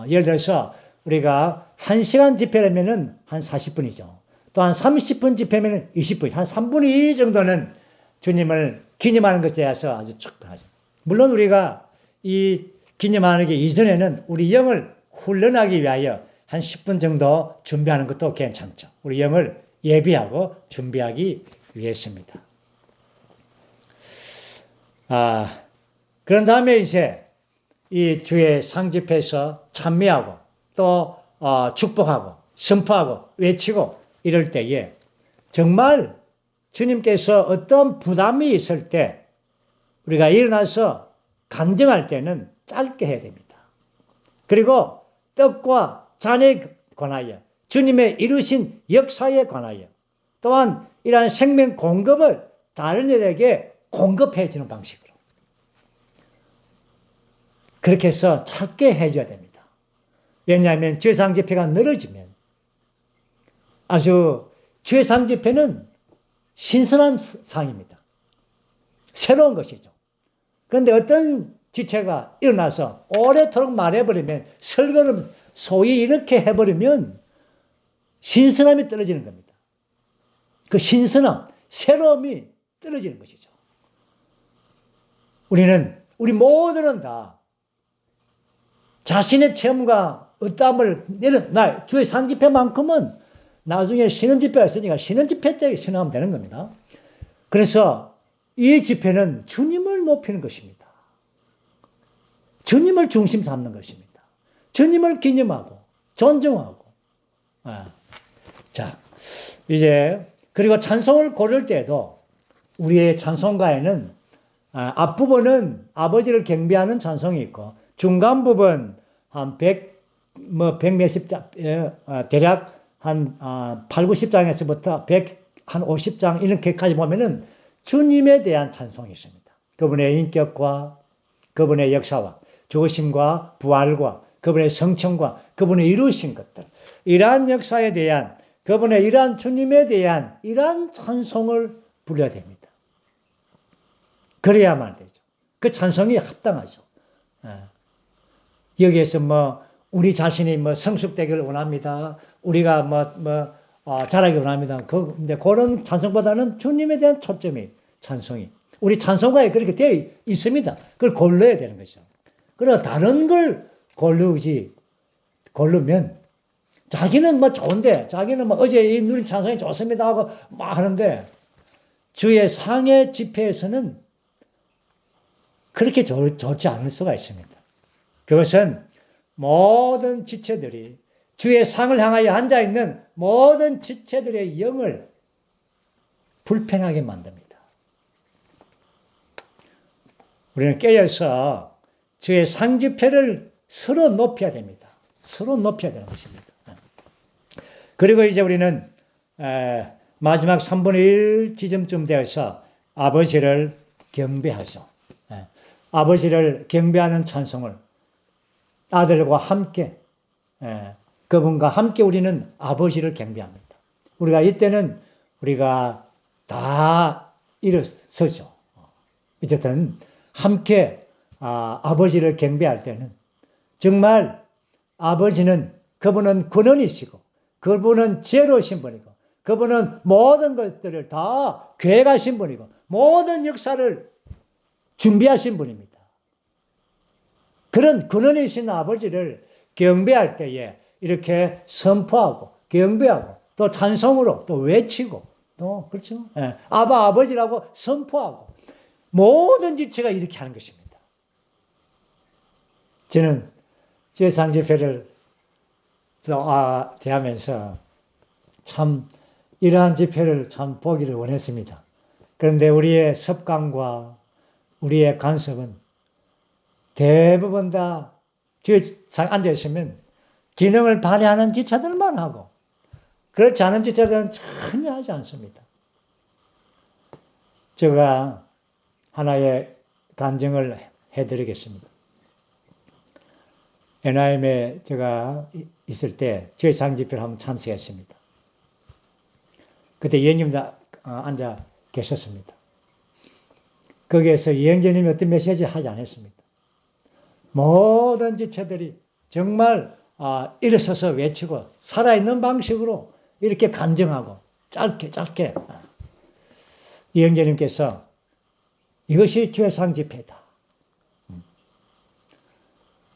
예를 들어서 우리가 1시간 집회라면은 한 40분이죠. 또 한 30분 집회면은 20분, 한 3분의 2 정도는 주님을 기념하는 것에 대해서 아주 축복하죠. 물론 우리가 이 기념하는 게 이전에는 우리 영을 훈련하기 위하여 한 10분 정도 준비하는 것도 괜찮죠. 우리 영을 예비하고 준비하기 위해서입니다. 그런 다음에 이제 이 주의 상집회에서 찬미하고 또 축복하고 선포하고 외치고 이럴 때에 정말 주님께서 어떤 부담이 있을 때 우리가 일어나서 간증할 때는 짧게 해야 됩니다. 그리고 떡과 잔에 관하여 주님의 이루신 역사에 관하여 또한 이러한 생명 공급을 다른 이들에게 공급해 주는 방식으로 그렇게 해서 짧게 해줘야 됩니다. 왜냐하면 주의 상 집회가 늘어지면 아주 주의 상 집회는 신선한 상입니다. 새로운 것이죠. 그런데 어떤 지체가 일어나서 오래도록 말해버리면 설교를 소위 이렇게 해버리면 신선함이 떨어지는 겁니다. 그 신선함, 새로움이 떨어지는 것이죠. 우리 모두는 다 자신의 체험과 어떠함을 내려놔. 주의 상 집회만큼은 나중에 신은 집회가 있으니까 신은 집회 때 신앙하면 되는 겁니다. 그래서 이 집회는 주님을 높이는 것입니다. 주님을 중심 삼는 것입니다. 주님을 기념하고 존중하고. 자, 이제 그리고 찬송을 고를 때도 우리의 찬송가에는 앞부분은 아버지를 경배하는 찬송이 있고 중간 부분 한 100몇십 장, 대략 한 8, 90장에서부터 150장 이렇게까지 보면은 주님에 대한 찬송이 있습니다. 그분의 인격과 그분의 역사와 죽으심과 부활과 그분의 성천과 그분의 이루신 것들, 이러한 역사에 대한 그분의 이러한 주님에 대한 이러한 찬송을 불러야 됩니다. 그래야만 되죠. 그 찬송이 합당하죠. 여기에서 우리 자신이 성숙되기를 원합니다. 우리가 자라기 원합니다. 이제 그런 찬송보다는 주님에 대한 초점이 찬송이. 우리 찬송가에 그렇게 되어 있습니다. 그걸 고르야 되는 거죠. 그러나 다른 걸 고르면 자기는 좋은데, 자기는 어제 이 누린 찬송이 좋습니다 하고 하는데, 주의 상의 집회에서는 그렇게 좋지 않을 수가 있습니다. 그것은 모든 지체들이 주의 상을 향하여 앉아있는 모든 지체들의 영을 불편하게 만듭니다. 우리는 깨어서 주의 상 집회를 서로 높여야 됩니다. 서로 높여야 되는 것입니다. 그리고 이제 우리는 마지막 3분의 1 지점쯤 되어서 아버지를 경배하죠. 아버지를 경배하는 찬송을 아들과 함께 그분과 함께 우리는 아버지를 경배합니다. 우리가 이때는 우리가 다 일어서죠. 어쨌든 함께 아버지를 경배할 때는 정말 아버지는 그분은 근원이시고 그분은 지혜로우신 분이고 그분은 모든 것들을 다 계획하신 분이고 모든 역사를 준비하신 분입니다. 그런 근원이신 아버지를 경배할 때에 이렇게 선포하고 경배하고 또 찬송으로 또 외치고 또 그렇죠? 예, 아버지라고 선포하고 모든 지체가 이렇게 하는 것입니다. 저는 주의상집회를 대하면서 참 이러한 집회를 참 보기를 원했습니다. 그런데 우리의 습관과 우리의 간섭은 대부분 다 뒤에 앉아있으면 기능을 발휘하는 지체들만 하고 그렇지 않은 지체들은 전혀 하지 않습니다. 제가 하나의 간증을 해드리겠습니다. NIM에 제가 있을 때 주의상집회를 한번 참석했습니다. 그때 예언님도 앉아 계셨습니다. 거기에서 예언자님이 어떤 메시지 하지 않았습니다. 모든 지체들이 정말 일어서서 외치고 살아있는 방식으로 이렇게 간증하고 짧게 예언자님께서 이것이 주의상 집회다.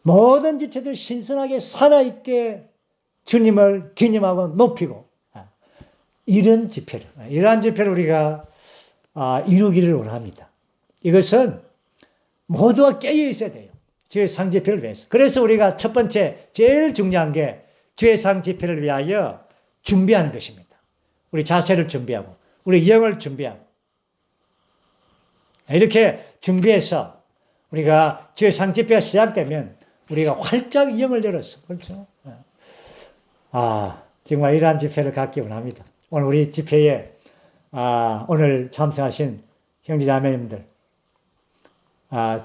모든 지체들 신선하게 살아있게 주님을 기념하고 높이고 이러한 집회를 우리가 이루기를 원합니다. 이것은 모두가 깨어 있어야 돼요. 주의상 집회를 위해서. 그래서 우리가 첫 번째 제일 중요한 게 주의상 집회를 위하여 준비하는 것입니다. 우리 자세를 준비하고 우리 영을 준비하고 이렇게 준비해서 우리가 주의상 집회가 시작되면 우리가 활짝 영을 열었어. 그렇죠? 정말 이러한 집회를 갖기 원합니다. 오늘 우리 집회에 오늘 참석하신 형제자매님들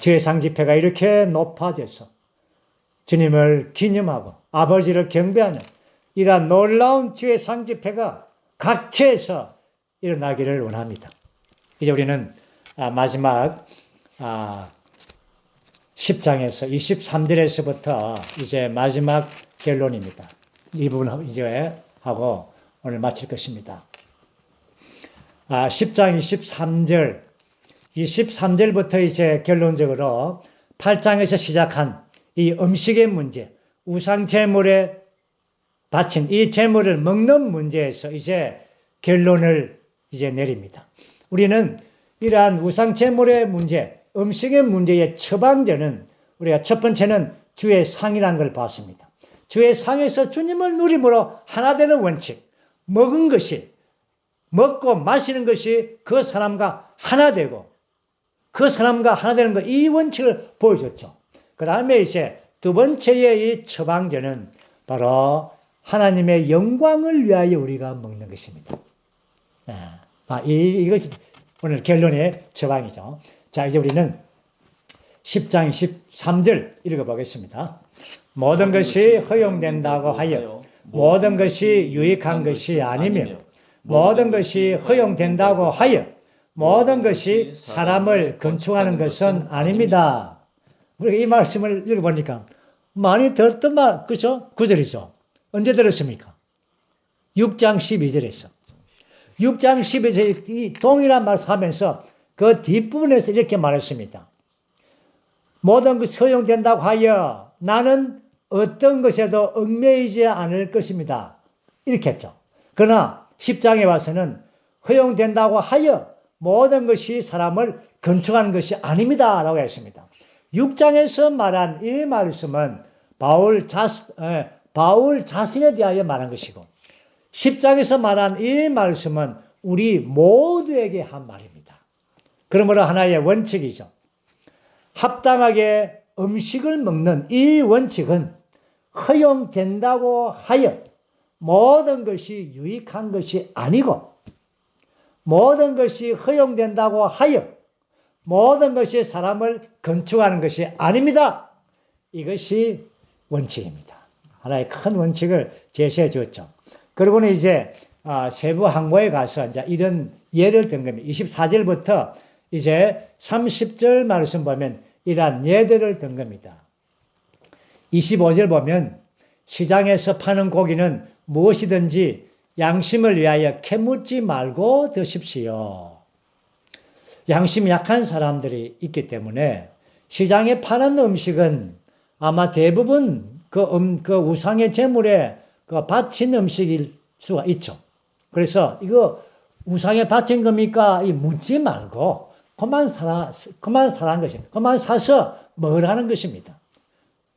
주의상 집회가 이렇게 높아져서 주님을 기념하고 아버지를 경배하는 이러한 놀라운 주의상 집회가 각처에서 일어나기를 원합니다. 이제 우리는 마지막 10장에서 23절에서부터 이제 마지막 결론입니다. 이 부분을 이제 하고 오늘 마칠 것입니다. 10장 23절부터 이제 결론적으로 8장에서 시작한 이 음식의 문제, 우상 제물에 바친 이 제물을 먹는 문제에서 이제 결론을 이제 내립니다. 우리는 이러한 우상 제물의 문제, 음식의 문제의 처방전은 우리가 첫 번째는 주의 상이라는 걸 봤습니다. 주의 상에서 주님을 누림으로 하나 되는 원칙, 먹은 것이 먹고 마시는 것이 그 사람과 하나 되고 그 사람과 하나 되는 것, 이 원칙을 보여줬죠. 그 다음에 이제 두 번째의 이 처방전은 바로 하나님의 영광을 위하여 우리가 먹는 것입니다. 이것이 오늘 결론의 처방이죠. 자, 이제 우리는 10장 23절 읽어보겠습니다. 모든 것이 허용된다고 하여 모든 것이 유익한 것이 아니며 모든 것이 허용된다고 하여 모든 것이 사람을 건축하는 것은 아닙니다. 우리가 이 말씀을 읽어보니까 많이 들었던 말, 그죠? 구절이죠. 언제 들었습니까? 6장 12절에서. 6장 12절에 이 동일한 말씀 하면서 그 뒷부분에서 이렇게 말했습니다. 모든 것이 허용된다고 하여 나는 어떤 것에도 얽매이지 않을 것입니다. 이렇게 했죠. 그러나 10장에 와서는 허용된다고 하여 모든 것이 사람을 건축하는 것이 아닙니다. 라고 했습니다. 6장에서 말한 이 말씀은 바울 자신에 대하여 말한 것이고 10장에서 말한 이 말씀은 우리 모두에게 한 말입니다. 그러므로 하나의 원칙이죠. 합당하게 음식을 먹는 이 원칙은 허용된다고 하여 모든 것이 유익한 것이 아니고 모든 것이 허용된다고 하여 모든 것이 사람을 건축하는 것이 아닙니다. 이것이 원칙입니다. 하나의 큰 원칙을 제시해 주었죠. 그리고는 이제 세부 항모에 가서 이제 이런 예를 든 겁니다. 24절부터 이제 30절 말씀 보면 이러한 예들을 든 겁니다. 25절 보면 시장에서 파는 고기는 무엇이든지 양심을 위하여 캐묻지 말고 드십시오. 양심이 약한 사람들이 있기 때문에 시장에 파는 음식은 아마 대부분 그 우상의 제물에 바친 음식일 수가 있죠. 그래서 이거 우상에 바친 겁니까? 이 묻지 말고 그만 사라는 것입니다. 그만 사서 먹으라는 것입니다.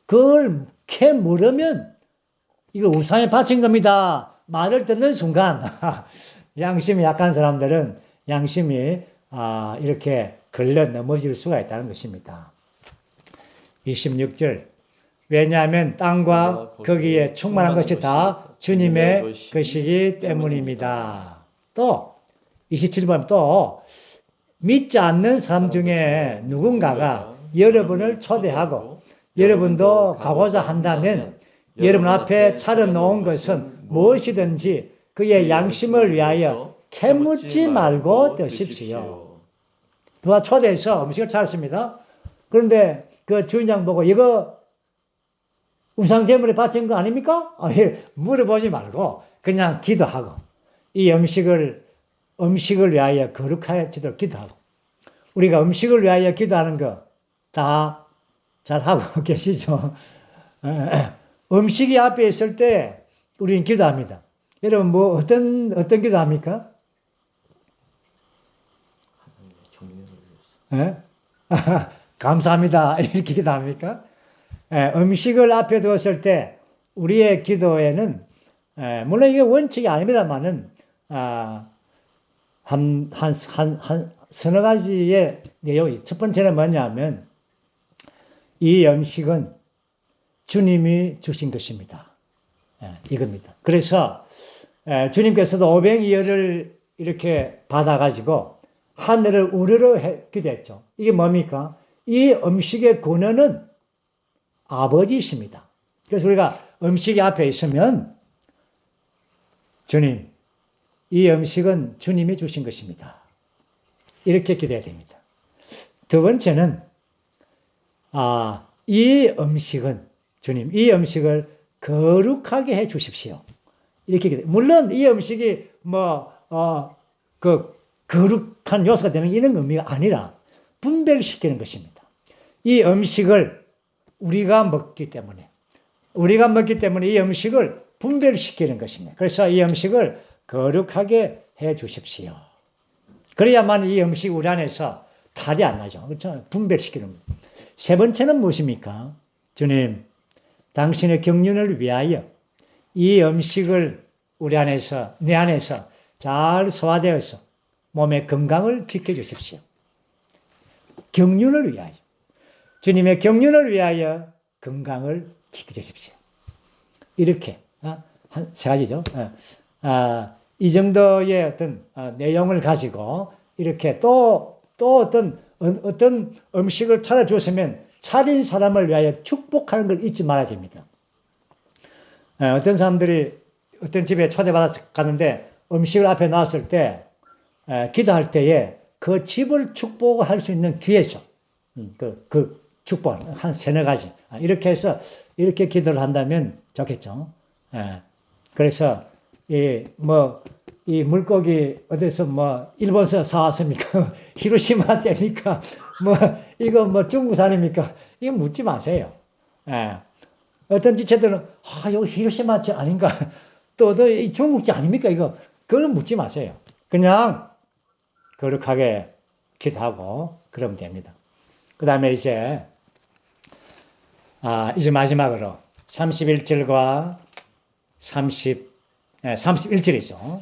그걸 캐 물으면 이거 우상에 바친 겁니다. 말을 듣는 순간 양심이 약한 사람들은 양심이 이렇게 걸려 넘어질 수가 있다는 것입니다. 26절 왜냐하면 땅과 거기에 충만한 것이 다 주님의 것이기 때문입니다. 또 27번 또 믿지 않는 사람 중에 누군가가 여러분을 초대하고 여러분도 가고자 한다면 여러분 앞에 차려놓은 것은 무엇이든지 그의 양심을 위하여 캐묻지 말고 드십시오. 누가 초대해서 음식을 차렸습니다. 그런데 그 주인장 보고 이거 우상제물에 바친 거 아닙니까? 물어보지 말고 그냥 기도하고 이 음식을 위하여 거룩해지도록 기도하고 우리가 음식을 위하여 기도하는 거 다 잘하고 계시죠? 음식이 앞에 있을 때 우리는 기도합니다. 여러분 뭐 어떤 기도합니까? 감사합니다. 이렇게 기도합니까? 음식을 앞에 두었을 때 우리의 기도에는 물론 이게 원칙이 아닙니다만은 한 서너 가지의 내용이 첫 번째는 뭐냐면 이 음식은 주님이 주신 것입니다. 이겁니다. 그래서 주님께서도 오병이어를 이렇게 받아가지고 하늘을 우러러 기도했죠. 이게 뭡니까? 이 음식의 근원은 아버지이십니다. 그래서 우리가 음식이 앞에 있으면 주님, 이 음식은 주님이 주신 것입니다. 이렇게 기도해야 됩니다. 두 번째는 이 음식은 주님, 이 음식을 거룩하게 해 주십시오. 이렇게 기도해요. 물론 이 음식이 거룩한 요소가 되는 이런 의미가 아니라 분별시키는 것입니다. 이 음식을 우리가 먹기 때문에 이 음식을 분별시키는 것입니다. 그래서 이 음식을 거룩하게 해 주십시오. 그래야만 이 음식 우리 안에서 탈이 안 나죠. 그렇죠? 분별시키는 것. 세 번째는 무엇입니까? 주님, 당신의 경륜을 위하여 이 음식을 우리 안에서, 내 안에서 잘 소화되어서 몸의 건강을 지켜주십시오. 경륜을 위하여. 주님의 경륜을 위하여 건강을 지켜주십시오. 이렇게 한 세 가지죠. 이 정도의 어떤 내용을 가지고 이렇게 또 어떤 음식을 차려주었으면 차린 사람을 위하여 축복하는 걸 잊지 말아야 됩니다. 어떤 사람들이 어떤 집에 초대받아서 갔는데 음식을 앞에 놨을 때 기도할 때에 그 집을 축복할 수 있는 기회죠. 그 축복 한 세네 가지 이렇게 해서 이렇게 기도를 한다면 좋겠죠. 그래서 이 물고기 어디서 일본에서 사왔습니까? 히로시마 때입니까? 이거 중국산입니까? 이거 묻지 마세요. 어떤 지체들은 이거 히로시마지 아닌가? 또 이 중국지 아닙니까? 그걸 묻지 마세요. 그냥 거룩하게 기도하고 그러면 됩니다. 그 다음에 이제 마지막으로 31절과 31절이죠.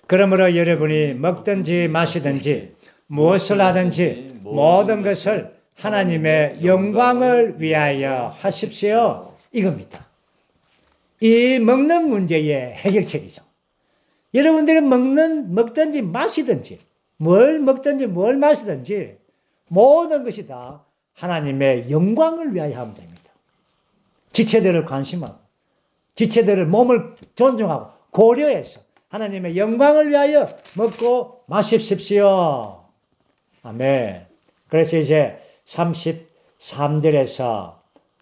그러므로 여러분이 먹든지 마시든지 무엇을 하든지 모든 것을 하나님의 영광을 위하여 하십시오. 이겁니다. 이 먹는 문제의 해결책이죠. 여러분들이 먹든지 마시든지 뭘 먹든지 뭘 마시든지 모든 것이 다 하나님의 영광을 위하여 하면 됩니다. 지체들을 관심하고 지체들을 몸을 존중하고 고려해서 하나님의 영광을 위하여 먹고 마십시오. 아멘. 그래서 이제 33절에서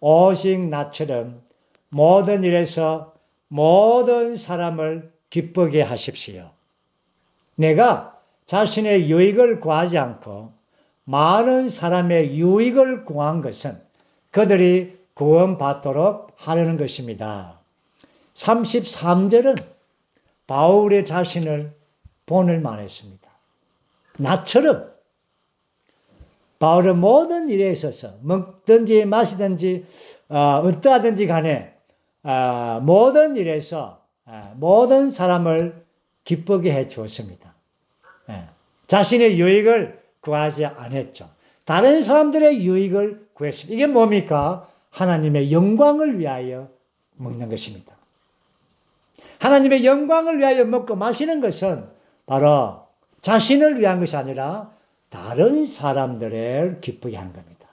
오직 나처럼 모든 일에서 모든 사람을 기쁘게 하십시오. 내가 자신의 유익을 구하지 않고 많은 사람의 유익을 구한 것은 그들이 구원받도록 하려는 것입니다. 33절은 바울의 자신을 본을 말했습니다. 나처럼 바울은 모든 일에 있어서 먹든지 마시든지 어떠하든지 간에 모든 일에서 모든 사람을 기쁘게 해 주었습니다. 자신의 유익을 구하지 않았죠. 다른 사람들의 유익을 구했습니다. 이게 뭡니까? 하나님의 영광을 위하여 먹는 것입니다. 하나님의 영광을 위하여 먹고 마시는 것은 바로 자신을 위한 것이 아니라 다른 사람들을 기쁘게 하는 겁니다.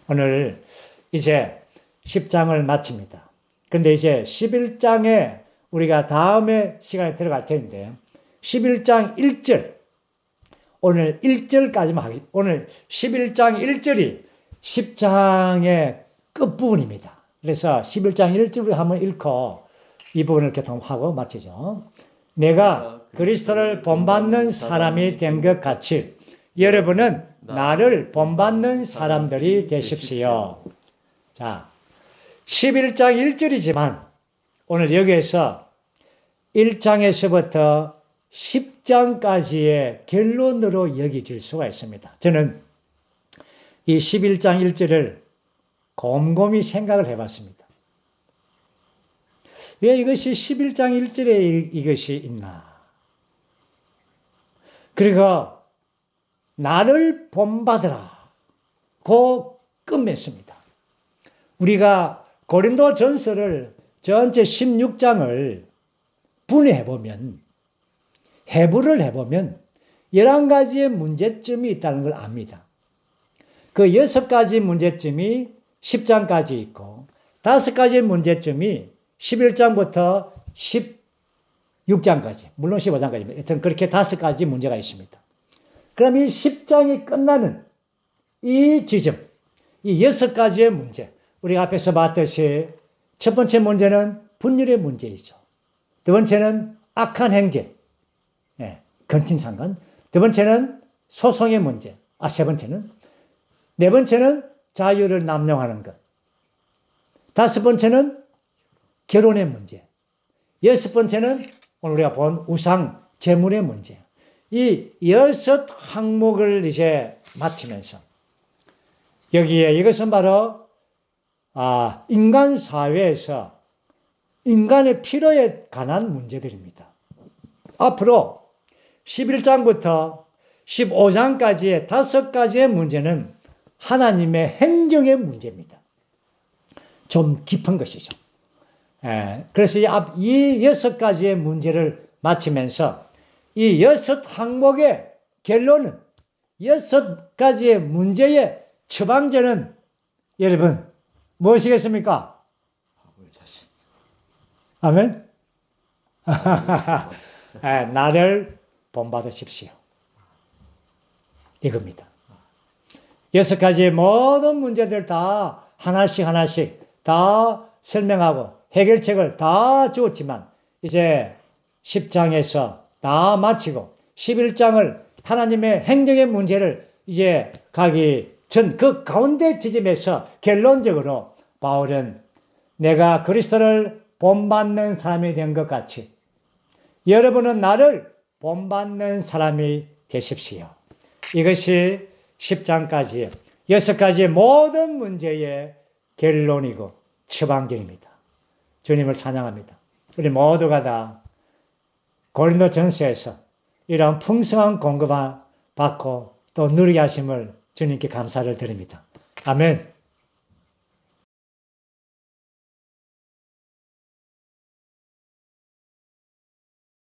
오늘 이제 10장을 마칩니다. 그런데 이제 11장에 우리가 다음에 시간에 들어갈 텐데 11장 1절 오늘 1절까지만 하겠습니다. 오늘 11장 1절이 10장의 끝부분입니다. 그래서 11장 1절을 한번 읽고 이 부분을 교통하고 마치죠. 내가 그리스도를 본받는 사람이 된 것 같이 여러분은 나를 본받는 사람들이 되십시오. 자, 11장 1절이지만 오늘 여기에서 1장에서부터 10장까지의 결론으로 여겨질 수가 있습니다. 저는 이 11장 1절을 곰곰이 생각을 해봤습니다. 왜 이것이 11장 1절에 이것이 있나? 그리고 나를 본받으라 고 끝맺습니다. 우리가 고린도 전서를 전체 16장을 분해해보면 해부를 해보면 11가지의 문제점이 있다는 걸 압니다. 그 6가지 문제점이 10장까지 있고 5가지의 문제점이 11장부터 16장까지 물론 15장까지입니다. 하여튼 그렇게 5가지 문제가 있습니다. 그럼 이 10장이 끝나는 이 지점, 이 6가지의 문제 우리가 앞에서 봤듯이 첫 번째 문제는 분열의 문제이죠. 두 번째는 악한 행제, 건친상간. 두 번째는 소송의 문제. 세 번째는. 네 번째는 자유를 남용하는 것. 다섯 번째는 결혼의 문제. 여섯 번째는 오늘 우리가 본 우상, 재물의 문제. 이 6 항목을 이제 마치면서 여기에 이것은 바로 인간 사회에서 인간의 필요에 관한 문제들입니다. 앞으로 11장부터 15장까지의 5가지의 문제는 하나님의 행정의 문제입니다. 좀 깊은 것이죠. 그래서 이 6가지의 문제를 마치면서 이 6 항목의 결론은 6가지의 문제의 처방전은 여러분 무엇이겠습니까? 아멘? 나를 본받으십시오. 이겁니다. 6가지의 모든 문제들 다 하나씩 다 설명하고 해결책을 다 주었지만 이제 10장에서 다 마치고 11장을 하나님의 행정의 문제를 이제 가기 전 그 가운데 지점에서 결론적으로 바울은 내가 그리스도를 본받는 사람이 된 것 같이 여러분은 나를 본받는 사람이 되십시오. 이것이 10장까지 6가지의 모든 문제의 결론이고 처방전입니다. 주님을 찬양합니다. 우리 모두가 다 고린도 전서에서 이런 풍성한 공급을 받고 또 누리게 하심을 주님께 감사를 드립니다. 아멘.